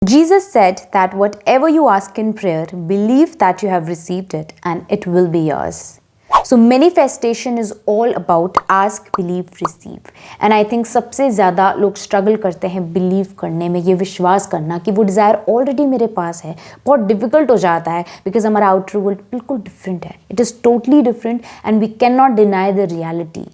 Jesus said that whatever you ask in prayer, believe that you have received it and it will be yours. So manifestation is all about ask, believe, receive. And I think सबसे ज़्यादा लोग struggle करते हैं believe करने में, ये विश्वास करना कि वो डिज़ायर ऑलरेडी मेरे पास है। बहुत डिफिकल्ट हो जाता है बिकॉज हमारा आउटर वर्ल्ड बिल्कुल डिफरेंट है। It is totally different and we can not deny the reality.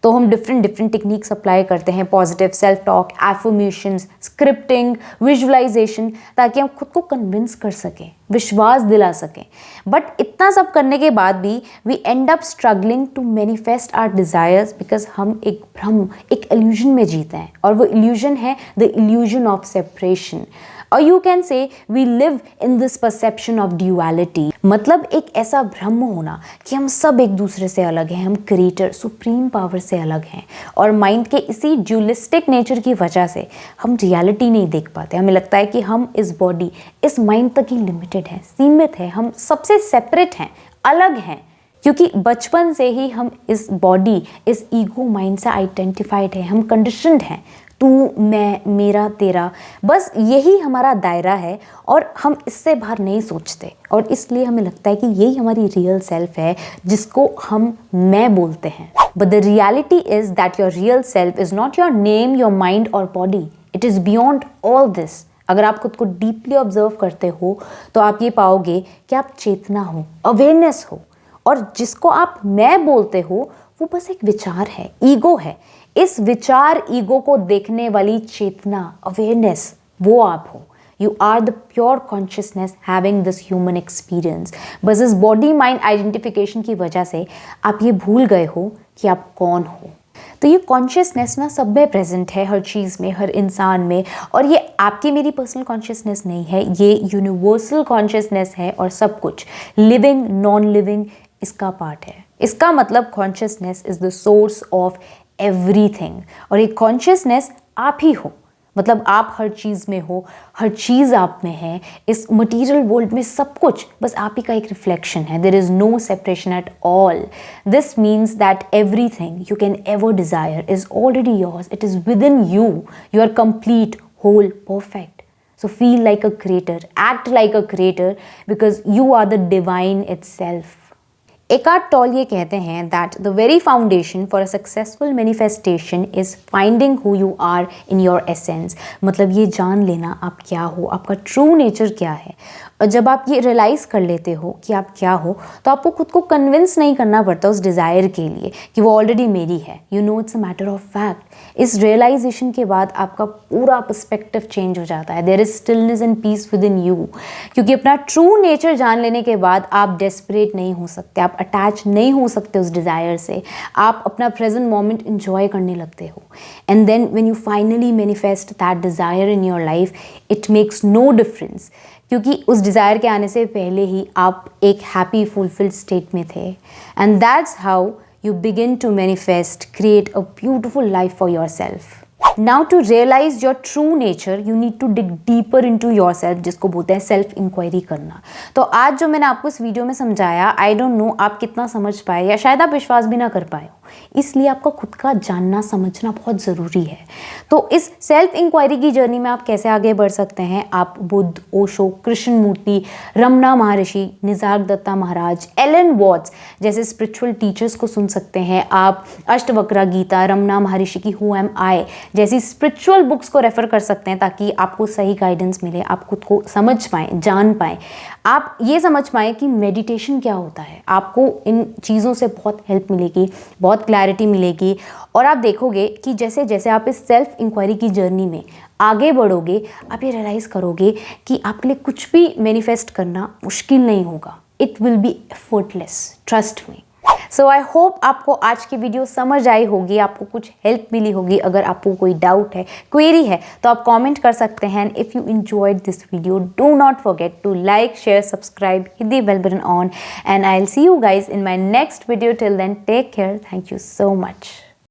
तो हम डिफरेंट टेक्निक्स अप्लाई करते हैं, positive self talk, affirmations, scripting, visualisation, ताकि हम खुद को कन्विंस कर सकें, विश्वास दिला सकें। बट इतना सब करने के बाद भी we end up struggling to manifest our desires because हम एक भ्रम, एक इल्यूजन में जीते हैं, और वो इल्यूजन है द इल्यूजन ऑफ सेपरेशन। और you can say we live in this perception of duality, मतलब एक ऐसा भ्रम होना कि हम सब एक दूसरे से अलग हैं, हम क्रिएटर सुप्रीम पावर से अलग हैं। और माइंड के इसी ड्यूलिस्टिक नेचर की वजह से हम रियलिटी नहीं देख पाते। हमें लगता है कि हम इस बॉडी, इस माइंड तक ही लिमिटेड हैं, सीमित है, हम सबसे सेपरेट हैं, अलग हैं, क्योंकि बचपन से ही हम इस बॉडी, इस ईगो माइंड से आइडेंटिफाइड है, हम कंडीशनड हैं, तू, मैं, मेरा, तेरा, बस यही हमारा दायरा है और हम इससे बाहर नहीं सोचते। और इसलिए हमें लगता है कि यही हमारी रियल सेल्फ है जिसको हम मैं बोलते हैं। But the reality is that your real self is not your name, your mind और body, it is beyond all this. अगर आप खुद को डीपली ऑब्जर्व करते हो तो आप ये पाओगे कि आप चेतना हो, अवेयरनेस हो, और जिसको आप मैं बोलते हो वो बस एक विचार है, ईगो है। इस विचार ईगो को देखने वाली चेतना, अवेयरनेस, वो आप हो। You are the pure consciousness having this human experience. बस इस बॉडी माइंड आइडेंटिफिकेशन की वजह से आप ये भूल गए हो कि आप कौन हो। तो ये कॉन्शियसनेस ना सब में प्रेजेंट है, हर चीज़ में, हर इंसान में। और ये आपकी मेरी पर्सनल कॉन्शियसनेस नहीं है, ये यूनिवर्सल कॉन्शियसनेस है। और सब कुछ लिविंग, नॉन लिविंग इसका पार्ट है। इसका मतलब consciousness is the source of everything. और ये कॉन्शियसनेस आप ही हो, मतलब आप हर चीज़ में हो, हर चीज़ आप में है। इस मटीरियल वर्ल्ड में सब कुछ बस आप ही का एक रिफ्लेक्शन है। There is no separation at all. This means that everything you can ever desire is already yours, it is within you. You are complete, whole, perfect. So feel like a creator, act like a creator because you are the divine itself. Eckhart Tolle ये कहते हैं that the very foundation for a successful manifestation is finding who you are in your essence. मतलब ये जान लेना आप क्या हो, आपका true nature क्या है। और जब आप ये रियलाइज़ कर लेते हो कि आप क्या हो, तो आपको खुद को कन्विंस नहीं करना पड़ता उस डिज़ायर के लिए कि वो ऑलरेडी मेरी है। You know it's a matter of fact. इस रियलाइजेशन के बाद आपका पूरा पर्सपेक्टिव चेंज हो जाता है। There is stillness and peace within you, क्योंकि अपना ट्रू नेचर जान लेने के बाद आप डेस्परेट नहीं हो सकते, आप अटैच नहीं हो सकते उस डिज़ायर से। आप अपना प्रेजेंट मोमेंट इंजॉय करने लगते हो। And then when you finally manifest that desire in your life, it makes no difference, क्योंकि उस डिज़ायर के आने से पहले ही आप एक हैप्पी फुलफिल्ड स्टेट में थे। And that's how you begin to manifest, create a beautiful life for yourself. Now to realize your true nature, you need to dig deeper into yourself, जिसको बोलते हैं सेल्फ इंक्वायरी करना। तो आज जो मैंने आपको इस वीडियो में समझाया, आई डोंट नो आप कितना समझ पाए, या शायद आप विश्वास भी ना कर पाए हो। इसलिए आपका खुद का जानना समझना बहुत ज़रूरी है। तो इस सेल्फ इंक्वायरी की जर्नी में आप कैसे आगे बढ़ सकते हैं? आप बुद्ध, ओशो, कृष्णमूर्ति, रमना महर्षि, निसर्ग दत्ता महाराज, एलन वॉट्स जैसे स्पिरिचुअल टीचर्स को सुन सकते हैं। आप अष्टवक्र गीता, रमना महर्षि की हु एम आई जैसी स्पिरिचुअल बुक्स को रेफर कर सकते हैं, ताकि आपको सही गाइडेंस मिले, आप खुद को समझ पाएँ, जान पाएँ, आप ये समझ पाएँ कि मेडिटेशन क्या होता है। आपको इन चीज़ों से बहुत हेल्प मिलेगी, बहुत क्लैरिटी मिलेगी। और आप देखोगे कि जैसे जैसे आप इस सेल्फ इंक्वायरी की जर्नी में आगे बढ़ोगे, आप ये रियलाइज़ करोगे कि आपके लिए कुछ भी मैनिफेस्ट करना मुश्किल नहीं होगा। It will be effortless, trust me. So I hope आपको आज की वीडियो समझ आई होगी, आपको कुछ हेल्प मिली होगी। अगर आपको कोई डाउट है, क्वेरी है, तो आप कमेंट कर सकते हैं। If you enjoyed this video, do not forget to like, share, subscribe, hit the bell button on, and I'll see you guys in my next video. Till then, take care. Thank you so much.